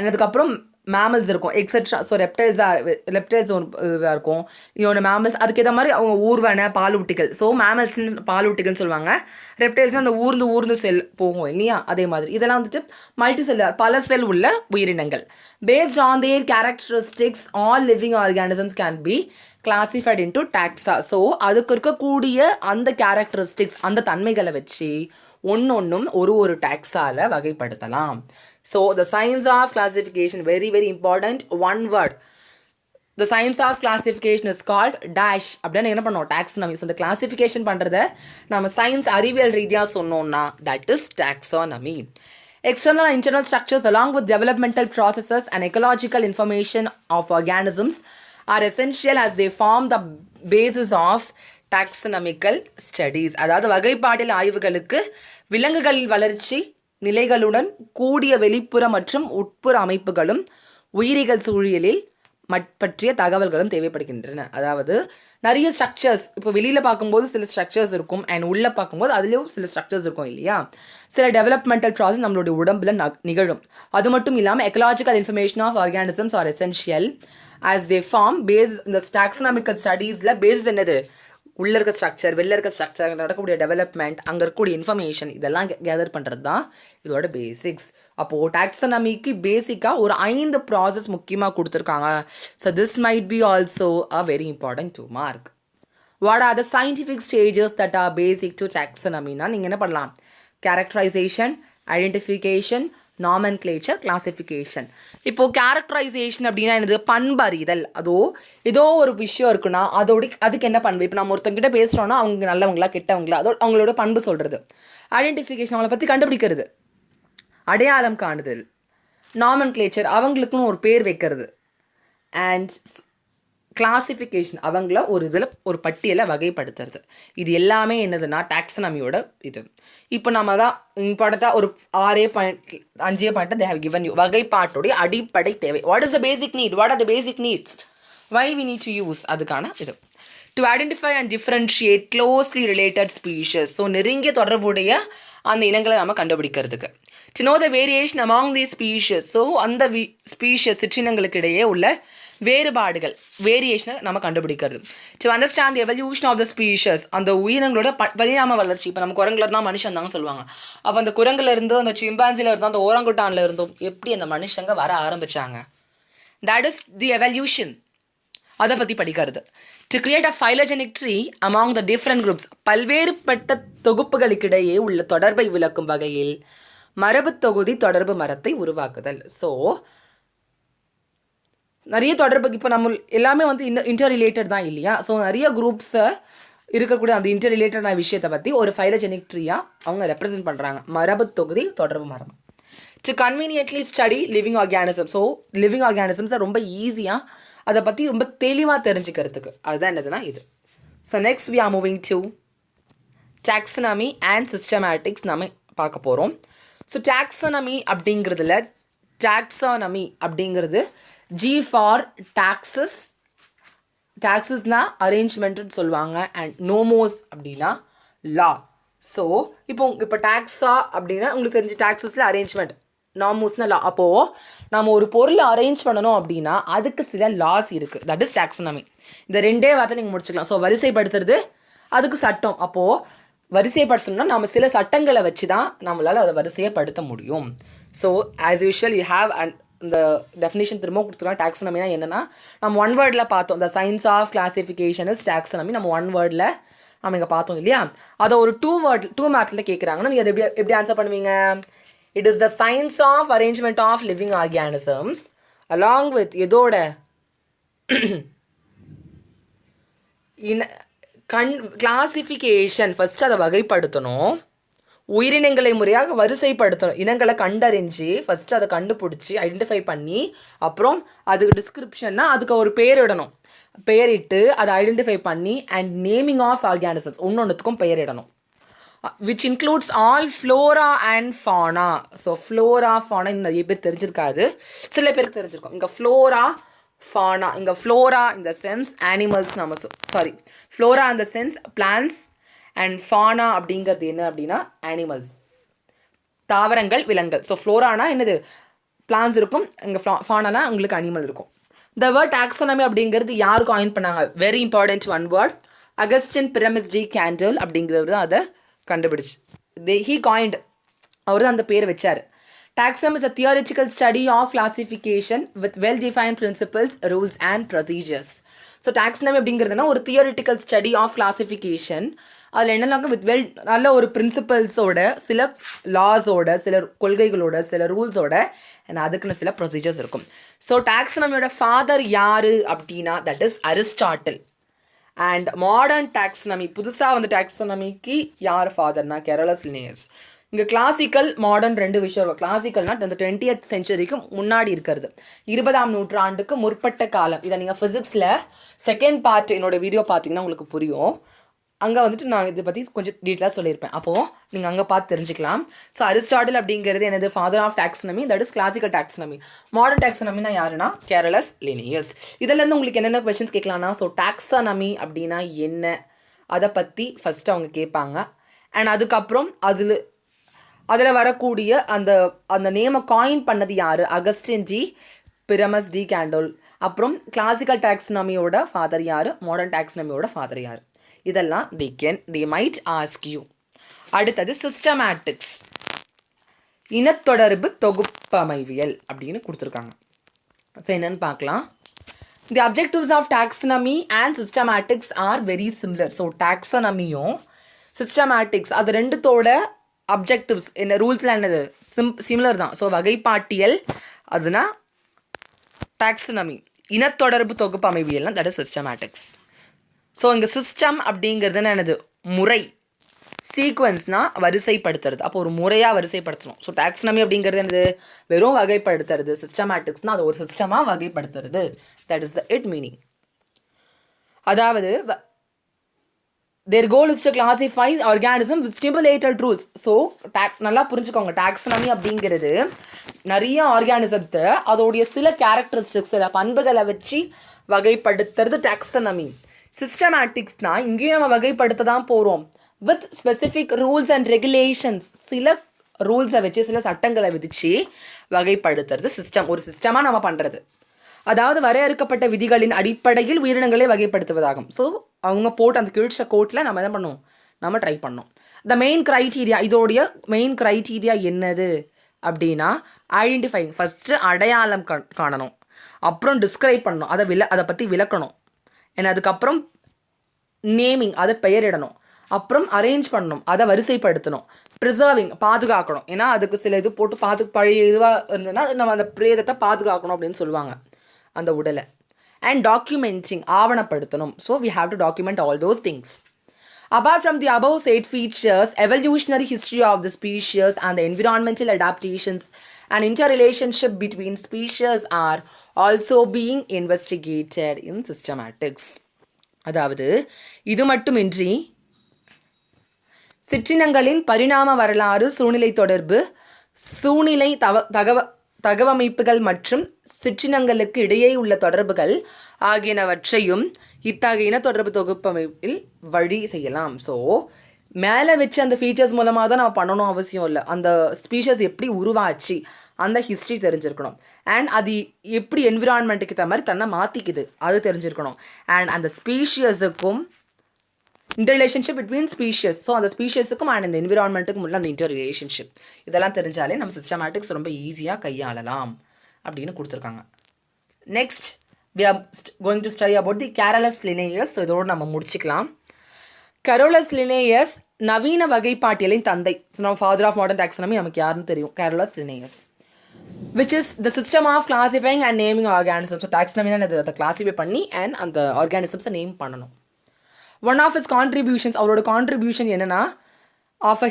அதுக்கப்புறம் மேமல்ஸ் இருக்கும் எக்ஸெட்ரா. ஸோ ரெப்டைல்ஸ் ஒன்று இருக்கும், இன்னொன்று மேமல்ஸ். அதுக்கேற்ற மாதிரி அவங்க ஊர்வன பாலூட்டிகள். ஸோ மேமல்ஸ்ன்னு பாலூட்டிகள்னு சொல்லுவாங்க. ரெப்டைல்ஸ் அந்த ஊர்ந்து செல் போகும் இல்லையா, அதே மாதிரி. இதெல்லாம் வந்துட்டு மல்டி செல்லுலார், பல செல் உள்ள உயிரினங்கள். Based on their characteristics all living organisms can be classified into டாக்ஸா. So அதுக்கு இருக்கக்கூடிய அந்த கேரக்டரிஸ்டிக்ஸ், அந்த தன்மைகளை வச்சு ஒன்னொன்னும் ஒரு டாக்ஸால வகைப்படுத்தலாம். So the science of classification, very very important, one word. The science of classification is called dash. அப்படின்னு என்ன பண்ணோம், டாக்ஸானமி. ஸோ இந்த கிளாசிஃபிகேஷன் பண்ணுறத நம்ம சயின்ஸ் அறிவியல் ரீதியாக சொன்னோம்னா that is taxonomy. External and internal structures along with developmental processes and ecological information of organisms are essential as they form the basis of taxonomical studies. அதாவது வகைப்பாட்டியல் ஆய்வுகளுக்கு விலங்குகளின் வளர்ச்சி நிலைகளுடன் கூடிய வெளிப்புற மற்றும் உட்புற அமைப்புகளும் உயிரிகள் சூழலில் பற்றிய தகவல்களும் தேவைப்படுகின்றன. அதாவது நிறைய ஸ்ட்ரக்சர்ஸ், இப்போ வெளியில் பார்க்கும்போது சில ஸ்ட்ரக்சர்ஸ் இருக்கும் அண்ட் உள்ளே பார்க்கும்போது அதுலேயும் சில ஸ்ட்ரக்சர்ஸ் இருக்கும் இல்லையா. சில டெவலப்மெண்டல் ப்ராசஸ் நம்மளுடைய உடம்புல நிகழும். அது மட்டும் இல்லாமல் ecological information of organisms are essential as they form base. இந்த டாக்ஸானமிக்கல் ஸ்டடீஸில் பேஸ் என்னது, உள்ளே இருக்க ஸ்ட்ரக்சர், வெளில இருக்க ஸ்ட்ரக்சர், நடக்கக்கூடிய டெவலப்மெண்ட், அங்கே இருக்கக்கூடிய இன்ஃபர்மேஷன், இதெல்லாம் கேதர் பண்ணுறது தான் இதோட பேசிக்ஸ். அப்போது டாக்ஸானமிக்கு பேசிக்காக ஒரு 5 ப்ராசஸ் முக்கியமாக கொடுத்துருக்காங்க. So this might be also a very important to mark. What are the scientific stages that are basic to டாக்ஸானமினா நீங்கள் என்ன பண்ணலாம், கேரக்டரைசேஷன், ஐடென்டிஃபிகேஷன், நாமென்க்ளேச்சர், கிளாசிஃபிகேஷன். இப்போது கேரக்டரைசேஷன் அப்படின்னா என்னது, பண்பறிதல். ஏதோ ஒரு விஷயம் இருக்குன்னா அதுக்கு என்ன பண்பு, இப்போ நம்ம ஒருத்தங்கிட்ட பேசுகிறோன்னா அவங்க நல்லவங்களா கெட்டவங்களா, அவங்களோட பண்பு சொல்கிறது. ஐடென்டிஃபிகேஷன், அவங்கள பற்றி கண்டுபிடிக்கிறது, அடையாளம் காணுதல். நாமென்க்ளேச்சர், அவங்களுக்குன்னு ஒரு பேர் வைக்கிறது. அண்ட் கிளாசிஃபிகேஷன், அவங்கள ஒரு இதில் ஒரு பட்டியலை வகைப்படுத்துறது. இது எல்லாமே என்னதுன்னா டாக்ஸானமியோட இது. இப்போ நம்ம தான் இம்பார்ட்டண்ட்டாக ஒரு 5 point they have given you. வகைப்பாட்டுடைய அடிப்படை தேவை. What is the basic need, what are the basic needs, why we need to use, அதுக்கான இது. To identify and differentiate closely related species. So நெருங்கிய தொடர்புடைய அந்த இனங்களை நம்ம கண்டுபிடிக்கிறதுக்கு. To know the variation among the species. So அந்த species சிற்றினங்களுக்கு இடையே உள்ள வேறுபாடுகள், வேரியேஷனை நம்ம கண்டுபிடிக்கிறது. To understand the evolution of the species, அந்த உயிரினங்களோட பரிணாம வளர்ச்சி. இப்போ நம்ம குரங்குல இருந்தால் மனுஷன் தாங்க சொல்லுவாங்க. அப்போ அந்த குரங்குல இருந்தோ, அந்த சிம்பான்சில இருந்தோ, அந்த ஓரங்குட்டான்ல இருந்தோம் எப்படி அந்த மனுஷங்க வர ஆரம்பிச்சாங்க, தட் இஸ் தி எவல்யூஷன். அதை பற்றி படிக்கிறது. To create a phylogenetic tree among the different groups, பல்வேறுபட்ட தொகுப்புகளுக்கிடையே உள்ள தொடர்பை விளக்கும் வகையில் மரபு தொகுதி தொடர்பு மரத்தை உருவாக்குதல். ஸோ நிறைய தொடர்புக்கு இப்போ நம்ம எல்லாமே வந்து இன்டர் ரிலேட்டட் தான் இல்லையா. ஸோ நிறைய குரூப்ஸை இருக்கக்கூடிய அந்த இன்டர் ரிலேட்டடான விஷயத்தை பற்றி ஒரு ஃபைலோஜெனிக் ட்ரீயாக அவங்க ரெப்ரசென்ட் பண்ணுறாங்க, மரபு தொகுதி தொடர்பு மரம். To conveniently study living organism. So living ஆர்கானிசம்ஸை ரொம்ப ஈஸியாக அதை பற்றி ரொம்ப தெளிவாக தெரிஞ்சுக்கிறதுக்கு அதுதான் என்னதுன்னா இது. So next we are moving to taxonomy and systematics நம்ம பார்க்க போகிறோம். ஸோ டாக்ஸானமி அப்படிங்கிறது ஜி ஃபார் டாக்ஸஸ், டாக்ஸஸ்னா அரேஞ்ச்மெண்ட்டுன்னு சொல்லுவாங்க, அண்ட் நோமோஸ் அப்படின்னா லா. ஸோ இப்போ டாக்ஸா அப்படின்னா உங்களுக்கு தெரிஞ்ச டாக்ஸஸில் அரேஞ்ச்மெண்ட், நாமோஸ்னா லா. அப்போது நம்ம ஒரு பொருளை அரேஞ்ச் பண்ணணும் அப்படின்னா அதுக்கு சில லாஸ் இருக்குது, தட் இஸ் டாக்ஸானமி. இந்த 2 வார்த்தை நீங்கள் முடிச்சுக்கலாம். ஸோ வரிசைப்படுத்துறது, அதுக்கு சட்டம். அப்போது வரிசைப்படுத்தணும்னா நம்ம சில சட்டங்களை வச்சு தான் நம்மளால் அதை வரிசையப்படுத்த முடியும். So as usual you have and இந்த டெஃபினேஷன் திரும்ப கொடுத்துருவோம். டாக்ஸானமினா என்னென்னா நம்ம 1 வேர்டில் பார்த்தோம். The science of classification is taxonomy. நம்ம 1 வேர்டில் நம்ம இங்கே பார்த்தோம் இல்லையா. அதை ஒரு 2 மார்க்கில் கேட்குறாங்கன்னா நீங்கள் அதை எப்படி ஆன்சர் பண்ணுவீங்க? It is the science of arrangement of living organisms along with எதோட கிளாசிஃபிகேஷன். ஃபஸ்ட்டு அதை வகைப்படுத்தணும், உயிரினங்களை முறையாக வரிசைப்படுத்தணும், இனங்களை கண்டறிஞ்சு ஃபஸ்ட்டு அதை கண்டுபிடிச்சி ஐடென்டிஃபை பண்ணி அப்புறம் அதுக்கு டிஸ்கிரிப்ஷன்னா அதுக்கு ஒரு பேரிடணும், பெயரிட்டு அதை ஐடென்டிஃபை பண்ணி அண்ட் நேமிங் ஆஃப் ஆர்கானிசம்ஸ் ஒன்றொன்றுத்துக்கும் பெயரிடணும். Which includes all flora and fauna. So flora fauna நிறைய பேர் தெரிஞ்சிருக்காது, சில பேருக்கு தெரிஞ்சிருக்கோம். இங்கே ஃப்ளோரா ஃபானா, இங்கே ஃப்ளோரா இந்த சென்ஸ் அனிமல்ஸ், நம்ம ஃப்ளோரா இந்த சென்ஸ் பிளான்ஸ் அண்ட் ஃபானா அப்படிங்கிறது என்ன அப்படின்னா அனிமல்ஸ், தாவரங்கள், விலங்குகள். ஸோ ஃப்ளோரானா என்னது, பிளான்ஸ் இருக்கும், இங்கே ஃபானெல்லாம் உங்களுக்கு அனிமல் இருக்கும். த வேர்ட் டாக்ஸானமி அப்படிங்கிறது யார் காயின் பண்ணாங்க? Very important one word. Augustin Pyramus de Candolle அப்படிங்கிறவர் தான் அதை கண்டுபிடிச்சு. ஹீ காயின்ட், அவர் தான் அந்த பேர் வச்சார். Taxonomy is a theoretical study of classification with well-defined principles, rules and procedures. So taxonomy அப்படிங்கிறதுனா ஒரு தியரிட்டிக்கல் ஸ்டடி ஆஃப் கிளாசிஃபிகேஷன். அதில் என்னென்னாக்க வித் நல்ல ஒரு பிரின்சிபல்ஸோட, சில லாஸோட, சில கொள்கைகளோட, சில ரூல்ஸோட, அண்ட் அதுக்குன்னு சில ப்ரொசீஜர்ஸ் இருக்கும். ஸோ டாக்ஸானமியோட ஃபாதர் யார் அப்படின்னா that is Aristotle. And modern taxonomy, புதுசாக வந்து டாக்ஸானமிக்கு யார் ஃபாதர்னா கெரலஸ் லினேயஸ். இங்கே கிளாசிக்கல் மாடர்ன் ரெண்டு விஷயம் இருக்கும். கிளாசிக்கல்னால் அந்த 20th சென்ச்சுரிக்கு முன்னாடி இருக்கிறது, 20ஆம் நூற்றாண்டுக்கு முற்பட்ட காலம். இதை நீங்கள் ஃபிசிக்ஸில் செகண்ட் பார்ட் என்னோடய வீடியோ பார்த்தீங்கன்னா உங்களுக்கு புரியும். அங்கே வந்துட்டு நான் இதை பற்றி கொஞ்சம் டீட்டெயிலாக சொல்லியிருப்பேன், அப்போது நீங்கள் அங்கே பார்த்து தெரிஞ்சுக்கலாம். ஸோ அரிஸ்டாட்டில் அப்படிங்கிறது என்னது? Father of taxonomy, that is classical taxonomy. Modern டாக்ஸானமினா யாருன்னா கெரலஸ் லினியஸ். இதிலேருந்து உங்களுக்கு என்னென்ன கொஸ்டின்ஸ் கேட்கலாம்னா, ஸோ டாக்ஸானமி அப்படின்னா என்ன, அதை பற்றி ஃபஸ்ட்டு அவங்க கேட்பாங்க. அண்ட் அதுக்கப்புறம் அதில் வரக்கூடிய அந்த நேமை காயின் பண்ணது யார்? Augustin de Pyramus de Candolle. அப்புறம் கிளாசிக்கல் டாக்ஸானமியோட ஃபாதர் யார்? மாடர்ன் டாக்ஸானமியோட ஃபாதர் யார்? இதெல்லாம் they might ask you. அடுத்தது சிஸ்டமேட்டிக்ஸ், இனத்தொடர்பு தொகுப்பமைவியல் அப்படின்னு கொடுத்துருக்காங்க. ஸோ என்னன்னு பார்க்கலாம். The objectives of taxonomy and systematics are very similar. So டாக்ஸானமியும் சிஸ்டமேட்டிக்ஸ் அது ரெண்டுத்தோட அப்ஜெக்டிவ்ஸ் என்ன, ரூல்ஸ்லாம் என்னது? சிமிலர் தான். ஸோ வகைப்பாட்டியல் அதுனா டாக்ஸானமி, இனத்தொடர்பு தொகுப்பு அமைவியல்னா தட் இஸ் சிஸ்டமேட்டிக்ஸ். ஸோ இங்கே சிஸ்டம் அப்படிங்கிறதுனா என்னது? முறை. சீக்வன்ஸ்னால் வரிசைப்படுத்துறது, அப்போ ஒரு முறையாக வரிசைப்படுத்தணும். ஸோ டாக்ஸானமி அப்படிங்கிறது என்னது? வெறும் வகைப்படுத்துறது. சிஸ்டமேட்டிக்ஸ்னால் அது ஒரு சிஸ்டமாக வகைப்படுத்துறது. That is the it meaning. அதாவது their goal is to classify organism with stipulated rules. So நல்லா புரிஞ்சுக்கோங்க, டாக்ஸானமி அப்படிங்கிறது நிறைய ஆர்கானிசத்தை அதோடைய சில கேரக்டரிஸ்டிக்ஸ், சில பண்புகளை வச்சு வகைப்படுத்துறது டாக்ஸானமி. சிஸ்டமேட்டிக்ஸ்னால் இங்கேயும் நம்ம வகைப்படுத்த தான் போகிறோம், with specific rules and regulations. சில ரூல்ஸை வச்சு, சில சட்டங்களை விதித்து வகைப்படுத்துறது சிஸ்டம். ஒரு சிஸ்டமாக நம்ம பண்ணுறது, அதாவது வரையறுக்கப்பட்ட விதிகளின் அடிப்படையில் உயிரினங்களை வகைப்படுத்துவதாகும். ஸோ அவங்க போட்டு அந்த கிழிச்ச கோட்டில் நம்ம என்ன பண்ணோம்? நம்ம ட்ரை பண்ணோம். த மெயின் க்ரைட்டீரியா, இதோடைய மெயின் க்ரைட்டீரியா என்னது அப்படின்னா ஐடென்டிஃபைங். ஃபஸ்ட்டு அடையாளம் காணணும், அப்புறம் டிஸ்கிரைப் பண்ணணும், அதை பற்றி விளக்கணும். ஏன்னா அதுக்கப்புறம் நேமிங், அதை பெயரிடணும், அப்புறம் அரேஞ்ச் பண்ணணும், அதை வரிசைப்படுத்தணும். ப்ரிசர்விங், பாதுகாக்கணும். ஏன்னா அதுக்கு சில இது போட்டு பழைய இதுவாக இருந்ததுன்னா நம்ம அந்த பிரேதத்தை பாதுகாக்கணும் அப்படின்னு சொல்லுவாங்க, அந்த உடலை. அண்ட் டாக்குமெண்டிங், ஆவணப்படுத்தணும். So we have to document all those things. Apart from the above said features, evolutionary history of the species and the environmental adaptations and interrelationship between species are also being investigated in systematics. அதாவது இது மட்டுமின்றி சிற்றினங்களின் பரிணாம வரலாறு, சூழ்நிலை தொடர்பு, சூழ்நிலை தகவமைப்புகள் மற்றும் சிற்றினங்களுக்கு இடையே உள்ள தொடர்புகள் ஆகியனவற்றையும் இத்தகைய இனத்தொடர்பு தொகுப்பமைப்பில் வழி செய்யலாம். ஸோ மேலே வச்சு அந்த ஃபீச்சர்ஸ் மூலமாக தான் நம்ம பண்ணணும் அவசியம் இல்லை. அந்த ஸ்பீஷஸ் எப்படி உருவாச்சு அந்த ஹிஸ்ட்ரி தெரிஞ்சிருக்கணும். அண்ட் அது எப்படி என்விரான்மெண்ட்டுக்கு தகுந்த மாதிரி தன்னை மாற்றிக்குது அது தெரிஞ்சிருக்கணும். அண்ட் அந்த ஸ்பீஷியஸுக்கும் இன்டர்ரிலேஷன்ஷிப் பிட்வீன் ஸ்பீஷியஸ், ஸோ அந்த ஸ்பீஷியஸுக்கும் அண்ட் இந்த என்விரான்மெண்ட்டுக்கும் உள்ள அந்த இன்டர்ரிலேஷன்ஷிப் இதெல்லாம் தெரிஞ்சாலே நம்ம சிஸ்டமேட்டிக்ஸ் ரொம்ப ஈஸியாக கையாளலாம் அப்படின்னு கொடுத்துருக்காங்க. Next we are going to study about the Carolus Linnaeus. So இதோடு நம்ம முடிச்சுக்கலாம். கரோலஸ் லினேயஸ் நவீன வகைப்பாட்டியலின் தந்தை. ஃபாதர் ஆஃப் மாடர்ன் டாக்ஸானமி நமக்கு யாருன்னு தெரியும், Carolus Linnaeus. which is the system of classifying and naming organisms. So டாக்ஸானமினா அதை கிளாஸிஃபை பண்ணி அண்ட் அந்த ஆர்கானிசம்ஸை நேம் பண்ணணும். ஒன் ஆஃப் his contributions, அவரோட கான்ட்ரிபியூஷன் என்னென்னா of a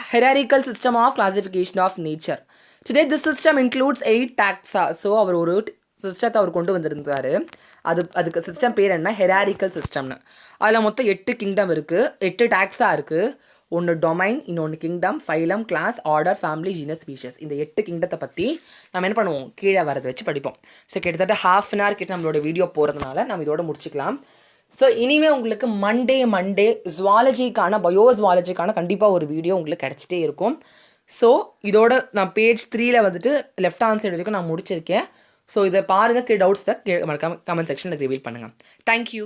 hierarchical system of classification of nature. Today this system includes 8 taxa. So அவர் ஒரு சிஸ்டத்தை அவர் கொண்டு வந்திருந்தார். அதுக்கு சிஸ்டம் பேர் என்ன? ஹெராரிக்கல் சிஸ்டம்னு. அதில் மொத்தம் 8 கிங்டம் இருக்குது, 8 டாக்ஸா இருக்குது. ஒன்று டொமைன், இன்னொன்று kingdom, phylum, class, order, family, genus, species. இந்த 8 கிங்டத்தை பற்றி நம்ம என்ன பண்ணுவோம்? கீழே வரதை வச்சு படிப்போம். ஸோ கிட்டத்தட்ட ½ an hour கிட்ட நம்மளோட வீடியோ போகிறதுனால நம்ம இதோட முடிச்சுக்கலாம். ஸோ இனிமேல் உங்களுக்கு மண்டே ஜுவாலஜிக்கான பயோஜுவாலஜிக்கான கண்டிப்பாக ஒரு வீடியோ உங்களுக்கு கிடச்சிட்டே இருக்கும். ஸோ இதோட நான் பேஜ் 3ல வந்துட்டு லெஃப்ட் ஹேண்ட் சைடு வரைக்கும் நான் முடிச்சிருக்கேன். ஸோ இதை பாருங்கள், டவுட்ஸ் தான் மறக்காம கமெண்ட் செக்ஷனில் ரிவீல் பண்ணுங்கள். தேங்க்யூ.